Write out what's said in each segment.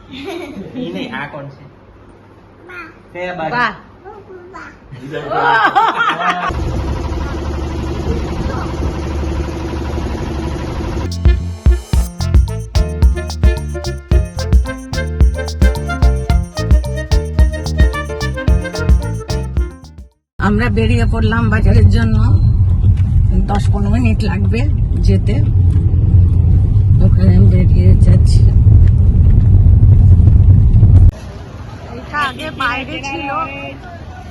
ये नहीं आ कौन से আমরা বেরিয়ে পড়লাম বাজারের জন্য। 10-15 মিনিট লাগবে যেতে। ওখানে বেরিয়ে যাচ্ছি। এটা আগে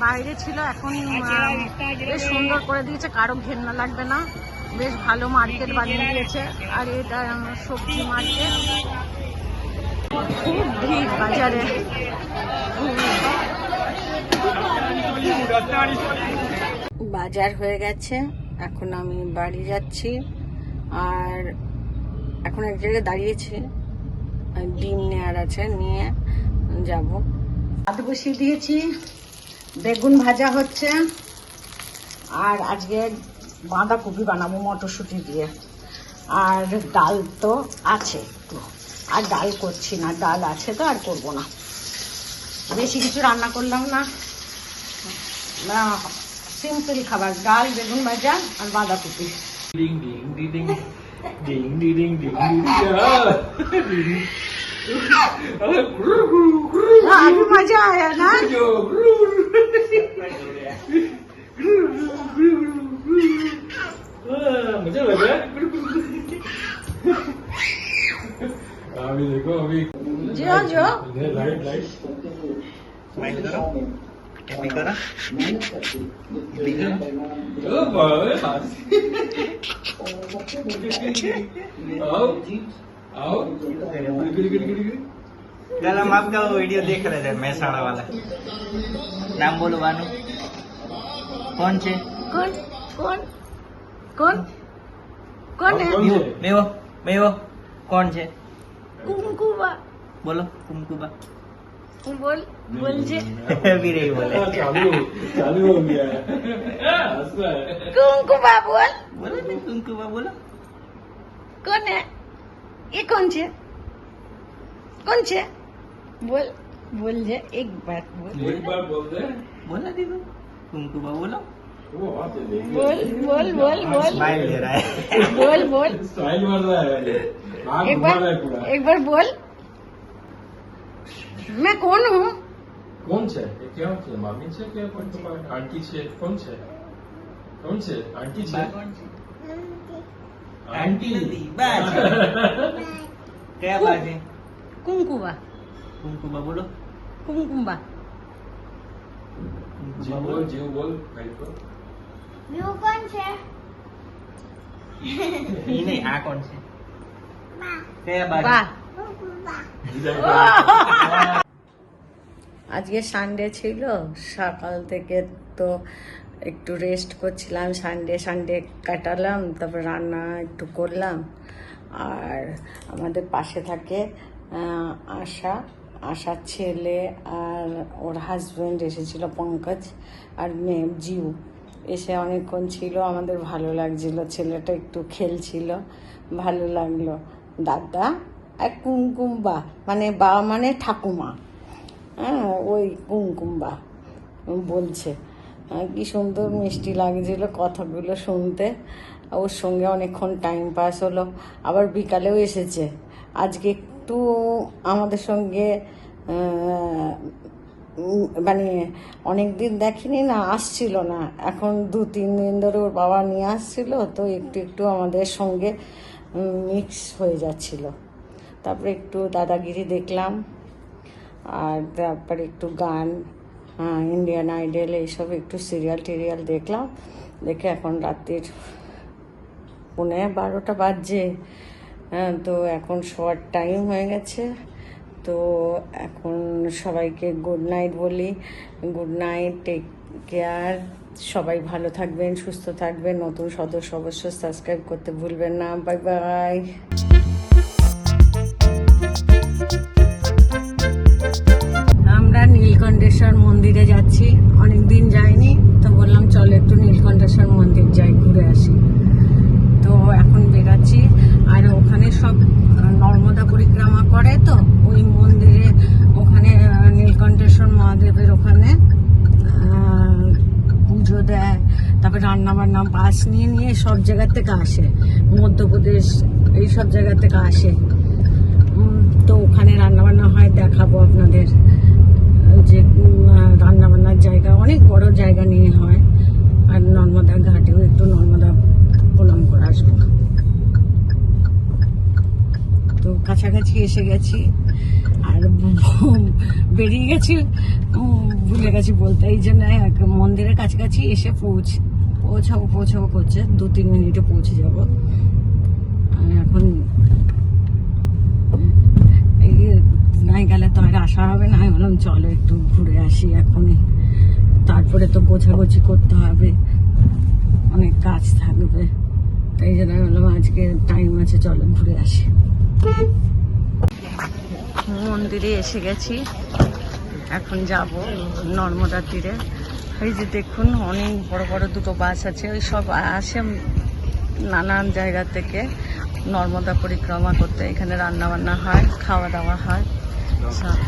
বাইরে ছিল এখন বেশ সুন্দর করে দিয়েছে, কারো ঘেন্না লাগবে না, বেশ ভালো মার্কেট বানিয়ে দিয়েছে। আর এটা সবজি মার্কেট, খুব ভিড় বাজারে। বাজার হয়ে গেছে, এখন আমি বাড়ি যাচ্ছি। আর এখন এক জায়গায় দাঁড়িয়েছি, ডিম নেওয়ার আছে, নিয়ে যাব। ভাত বসিয়ে দিয়েছি, বেগুন ভাজা হচ্ছে। আর আজকে বাঁধাকপি বানাবো মটরশুঁটি দিয়ে। আর ডাল তো আছে একটু, আর ডাল করছি না, ডাল আছে তো আর করবো না। বেশি কিছু রান্না করলাম না, সিম্পল খাবার, ডাল, বেগুন ভাজা আর বাঁধাকপি। अभी मजा आया ना। मजा लगा। अभी देखो, अभी जो लाइट स्माइल करो, कैसे करा आओ कल हम आपका वीडियो देख रहे थे, महसाणा वाला। नाम बोलो बानू। कौन छे? कौन है? मेवो कौन छे? कुमकुबा। बोलो कुमकुबा। बोल जे। अभी नहीं बोले। चालू हो गया है। कुमकुबा बोलो नहीं, कुमकुबा बोलो। कौन है ये? कौन छे? बोल जे, एक बार बोल दे। बोला दीदी कुमकुबा बोलो। बोल स्माइल दे रहा है। बोल स्माइल मार रहा है, एक बार बोल। मैं कौन हूँ? कौन छे? क्या मामी छे? क्या आंटी छे? कौन छे? आंटी छे? आंटी बस। क्या बात है? कुमकुबा बोलो। कुमकुबा। जीव बोल भाई को। व्यू कौन छे? ये नहीं आ कौन से? क्या बात? আজকে সানডে ছিল, সকাল থেকে তো একটু রেস্ট করছিলাম, সানডে কাটালাম। তারপর রান্না একটু করলাম। আর আমাদের পাশে থাকে আশার ছেলে আর ওর হাজব্যান্ড এসেছিল, পঙ্কজ, আর মেয়ে জিউ এসে অনেকক্ষণ ছিল। আমাদের ভালো লাগছিল, ছেলেটা একটু খেলছিল, ভালো লাগলো। দাদা আর কুমকুম্বা মানে মানে ঠাকুমা, হ্যাঁ ওই কুমকুম্বা বলছে। কি সুন্দর মিষ্টি লাগছিল কথাগুলো শুনতে। ওর সঙ্গে অনেকক্ষণ টাইম পাস হলো। আবার বিকালেও এসেছে। আজকে একটু আমাদের সঙ্গে মানে অনেক দিন দেখিনি না, আসছিল না। এখন 2-3 দিন ধরে ওর বাবা নিয়ে আসছিল, তো একটু আমাদের সঙ্গে মিক্স হয়ে যাচ্ছিল। তারপরে একটু দাদাগিরি দেখলাম, আর তারপরে একটু গান, ইন্ডিয়ান আইডল, এইসব একটু সিরিয়াল দেখলাম। দেখে এখন রাত্রির 11:30 বাজছে। তো এখন শোয়ার টাইম হয়ে গেছে। তো এখন সবাইকে গুড নাইট বলি। Good night, take care. সবাই ভালো থাকবেন, সুস্থ থাকবেন। নতুন সদস্য অবশ্যই সাবস্ক্রাইব করতে ভুলবেন না। Bye bye. আমরা নীলকণ্ঠেশ্বর মন্দিরে যাচ্ছি, অনেকদিন যাইনি, তো বললাম চলো একটু নীলকণ্ঠেশ্বর মন্দির যাই, ঘুরে আসি। তো এখন বেরাচ্ছি। আর ওখানে সব নর্মদা পরিক্রমা করে, তো ওই মন্দিরে বাস নিয়ে নিয়ে সব জায়গার থেকে আসে, মধ্যপ্রদেশ এই সব জায়গা থেকে আসে। তো ওখানে রান্নাবান্না হয়, দেখাবো আপনাদের যে রান্নাবান্নার জায়গা অনেক বড় জায়গা নিয়ে হয়। আর নর্মদা ঘাটেও একটু নর্মদা প্রণাম করে আসবো। তো কাছাকাছি এসে গেছি আর বেরিয়ে গেছি, ভুলে গেছি বলতে। এই জন্য মন্দিরের কাছাকাছি এসে পৌঁছাবো করছে, 2-3 মিনিটে পৌঁছে যাব। আর এখন নাই গেলে তো আর আসা হবে না, আমি বললাম চলো একটু ঘুরে আসি এখনই, তারপরে তো গোছাগুছি করতে হবে, অনেক কাজ থাকবে। তাই জন্য আমি বললাম আজকে টাইম আছে, চলো ঘুরে আসি। মন্দিরে এসে গেছি, এখন যাব নর্মদা তীরে। এই যে দেখুন অনেক বড় বড় দুটো বাস আছে, ওই সব আসে নানান জায়গা থেকে নর্মদা পরিক্রমা করতে। এখানে রান্না বান্না হয়, খাওয়া দাওয়া হয় সব।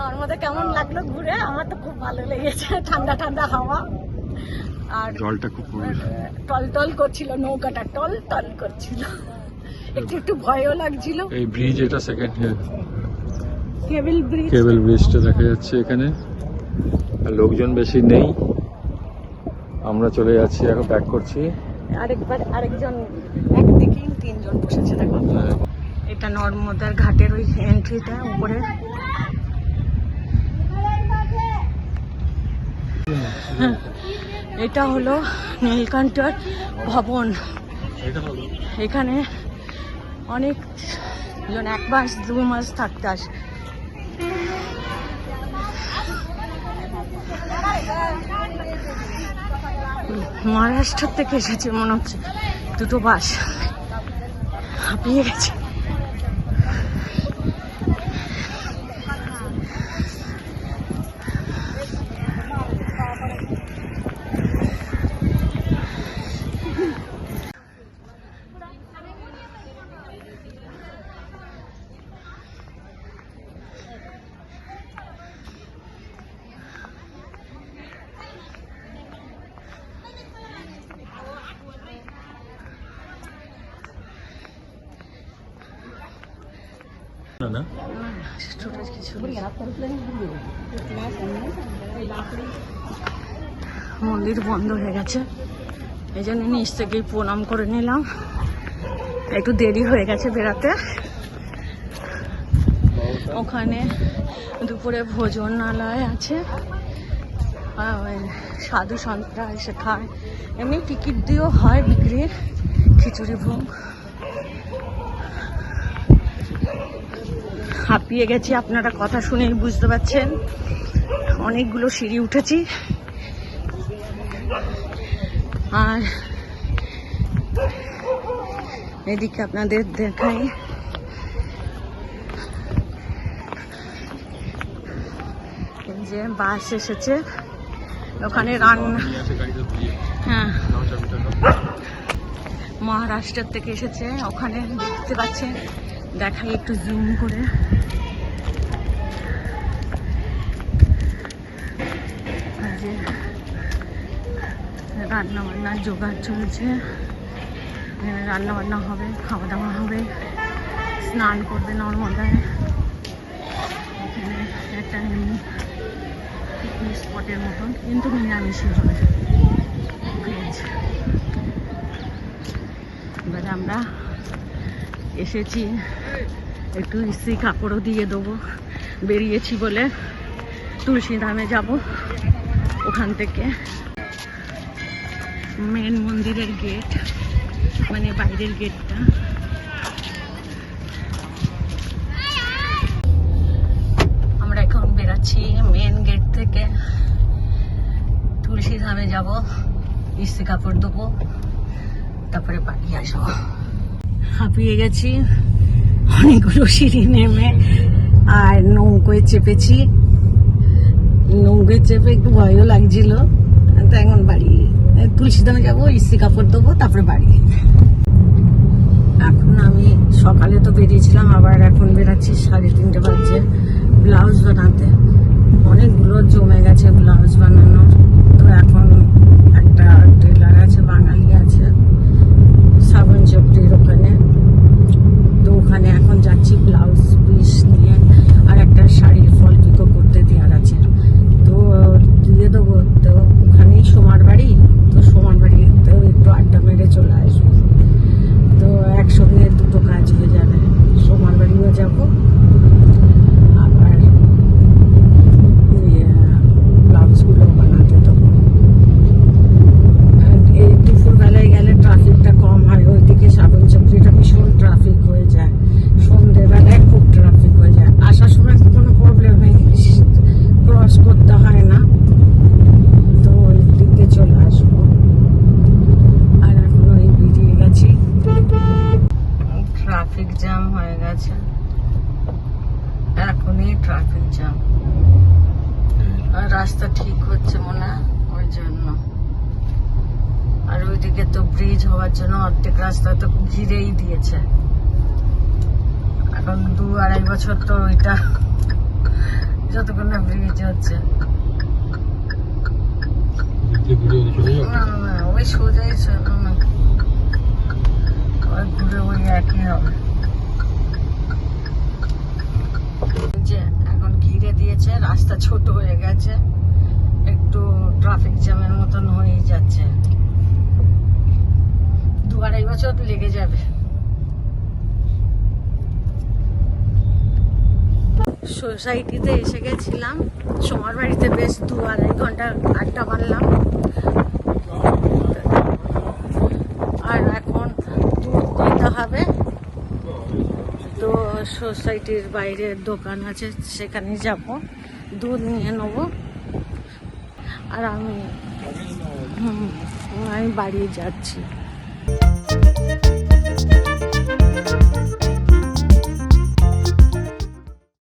নর্মদা কেমন লাগলো ঘুরে? আমার তো খুব ভালো লেগেছে, ঠান্ডা ঠান্ডা হাওয়া, আর জলটা খুব টল করছিল, নৌকাটা টল করছিল, একটু ভয়ও লাগছিল। এই ব্রিজ, এটা সেকেন্ড কেবল ব্রিজটা দেখা যাচ্ছে এখানে। আর লোকজন বেশি নেই, আমরা চলে যাচ্ছি, এখন ব্যাক করছি। আরেকজন একদিকেই 3 জন বসেছে দেখো। এটা নর্মদার ঘাটের ওই এন্ট্রিটা উপরে। এটা হলো নীলকণ্ঠ ভবন। এখানে অনেক জন 1 মাস 2 মাস থাকতে আসে। মহারাষ্ট্র থেকে এসেছে মনে হচ্ছে, 2টো বাস, হাঁপিয়ে গেছে। না মন্দির বন্ধ হয়ে গেছে, এই জন্য নিচ থেকেই প্রণাম করে নিলাম। একটু দেরি হয়ে গেছে বেরাতে। ওখানে দুপুরে ভোজনালয় আছে, সাধু সন্তরা এসে খায়, এমনি টিকিট দিয়েও হয় বিক্রি। খিচুড়ি ভোগ। হাঁপিয়ে গেছি, আপনারা কথা শুনেই বুঝতে পারছেন। অনেকগুলো সিঁড়ি উঠেছি। আর এদিকে আপনাদের দেখাই, যে বাস এসেছে, ওখানে রান্না। হ্যাঁ, মহারাষ্ট্র থেকে এসেছে, ওখানে দেখতে পাচ্ছেন। দেখাই একটু জুম করে। রান্না বান্নার জোগাড় চলছে, রান্না বান্না হবে, খাওয়া দাওয়া হবে, স্নান করবে নর্মদায়। এখানে একটা পিকনিক স্পটের মতন, কিন্তু নিরামিষই হবে, ভেজ। এবারে আমরা এসেছি, একটু ইস্ত্রি কাপড়ও দিয়ে দেবো। বেরিয়েছি বলে তুলসী ধামে যাব। ওখান থেকে মেন মন্দিরের গেট, মানে বাইরের গেটটা। আমরা এখন বেরাচ্ছি মেন গেট থেকে, তুলসী ধামে যাব, ইস্ত্রি কাপড় দেবো, তারপরে বাড়ি আসবো। হাঁপিয়ে গেছি অনেকগুলো সিঁড়ি নেমে, আর নৌকোয় চেপেছি। নৌকোয় চেপে একটু ভয়ও লাগছিল। তো এখন বাড়ি, তুলসী ধামে যাবো, ইস্ত্রি কাপড় দেবো, তারপরে বাড়ি। এখন আমি সকালে তো বেরিয়েছিলাম, আবার এখন বেরাচ্ছি 3:30 বাজছে ব্লাউজ বানাতে। অনেকগুলো জমে গেছে ব্লাউজ বানানো। তো এখন একটা টেলার আছে, বাঙালি আছে শ্রাবণ চক্রীর ওখানে, তো ওখানে এখন যাচ্ছি ব্লাউজ পিস নিয়ে। আর একটা শাড়ির ফল পিকো করতে দেওয়ার আছে, তো দিয়ে দেবো। তো ওখানেই সোমার বাড়ি, তো সোমার বাড়িতেও একটু আড্ডা মেরে চলে আসবো। তো একসঙ্গে দুটো কাজ হয়ে যাবে, সোমার বাড়িও যাবো, আবার ব্লাউজগুলো বানাতে দেবো। এই দুপুরবেলায় গেলে ট্রাফিকটা কম হয়, ওইদিকে শ্রাবণ চক্রীটা ভীষণ ট্রাফিক হয়ে যায়, সন্ধ্যেবেলায় খুব ট্রাফিক হয়ে যায়। আসার সময় কোনো প্রবলেম নেই, ক্রস করতে হয় না, তো ওই দিক দিয়ে চলে আসবো। আর এখন ওই বেরিয়ে গেছি, ট্রাফিক জ্যাম হয়ে গেছে, এখনই ট্রাফিক জ্যাম। আর রাস্তা ঠিক হচ্ছে মনে হয়, ওই জন্য। আর ওইদিকে তো ব্রিজ হওয়ার জন্য অর্ধেক রাস্তা তো ঘিরেই দিয়েছে। এখন 2-2.5 বছর তো ওইটা যতক্ষণ না ব্রিজ হচ্ছে। না না, ওই সোজাই না, ওই ঘুরে ওই একই হবে। যে এখন ঘিরে দিয়েছে, রাস্তা ছোট হয়ে গেছে, একটু ট্রাফিক জ্যামের মতন হয়েই যাচ্ছে। 2-2.5 বছর লেগে যাবে। সোসাইটিতে এসে গেছিলাম, সোমার বাড়িতে বেশ 2-2.5 ঘন্টা আড্ডা মারলাম। আর এখন দুধ নিতে হবে, তো সোসাইটির বাইরে দোকান আছে, সেখানে যাব, দুধ নিয়ে নেব। আর আমি বাড়ি যাচ্ছি।